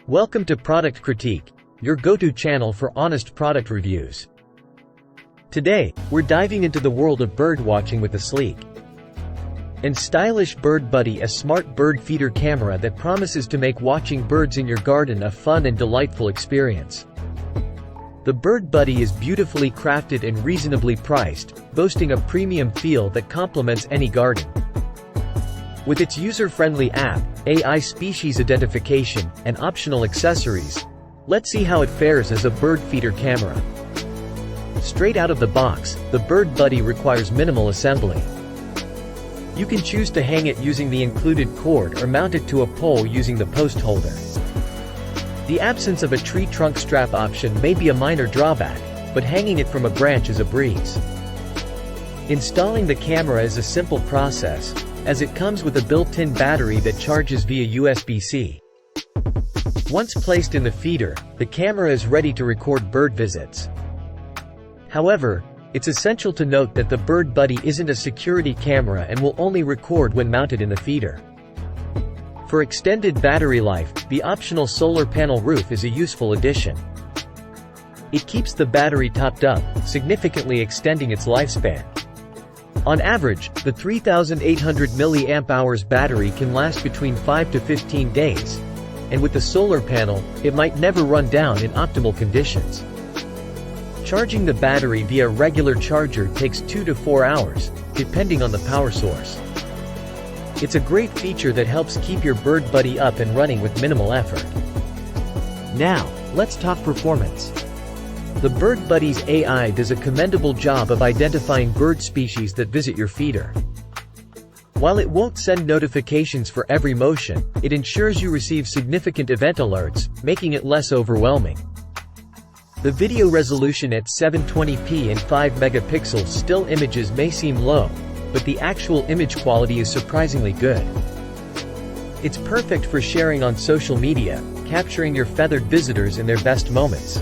Welcome to Product Critique, your go-to channel for honest product reviews. Today, we're diving into the world of bird watching with the sleek and stylish Bird Buddy, a smart bird feeder camera that promises to make watching birds in your garden a fun and delightful experience. The Bird Buddy is beautifully crafted and reasonably priced, boasting a premium feel that complements any garden. With its user-friendly app, AI species identification, and optional accessories, let's see how it fares as a bird feeder camera. Straight out of the box, the Bird Buddy requires minimal assembly. You can choose to hang it using the included cord or mount it to a pole using the post holder. The absence of a tree trunk strap option may be a minor drawback, but hanging it from a branch is a breeze. Installing the camera is a simple process, as it comes with a built-in battery that charges via USB-C. Once placed in the feeder, the camera is ready to record bird visits. However, it's essential to note that the Bird Buddy isn't a security camera and will only record when mounted in the feeder. For extended battery life, the optional solar panel roof is a useful addition. It keeps the battery topped up, significantly extending its lifespan. On average, the 3,800 mAh battery can last between 5 to 15 days, and with the solar panel, it might never run down in optimal conditions. Charging the battery via regular charger takes 2 to 4 hours, depending on the power source. It's a great feature that helps keep your Bird Buddy up and running with minimal effort. Now, let's talk performance. The Bird Buddy's AI does a commendable job of identifying bird species that visit your feeder. While it won't send notifications for every motion, it ensures you receive significant event alerts, making it less overwhelming. The video resolution at 720p and 5 megapixels still images may seem low, but the actual image quality is surprisingly good. It's perfect for sharing on social media, capturing your feathered visitors in their best moments.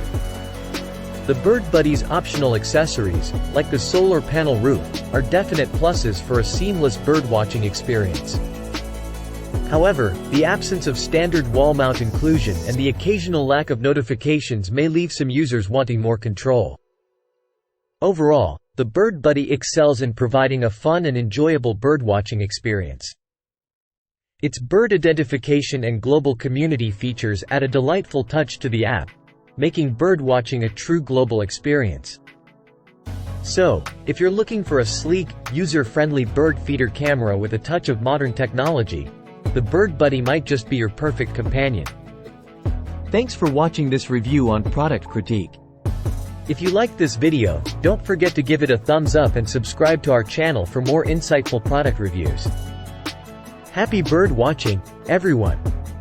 The Bird Buddy's optional accessories, like the solar panel roof, are definite pluses for a seamless bird-watching experience. However, the absence of standard wall mount inclusion and the occasional lack of notifications may leave some users wanting more control. Overall, the Bird Buddy excels in providing a fun and enjoyable bird-watching experience. Its bird identification and global community features add a delightful touch to the app, making bird-watching a true global experience. So, if you're looking for a sleek, user-friendly bird feeder camera with a touch of modern technology, the Bird Buddy might just be your perfect companion. Thanks for watching this review on Product Critique. If you liked this video, don't forget to give it a thumbs up and subscribe to our channel for more insightful product reviews. Happy bird watching, everyone!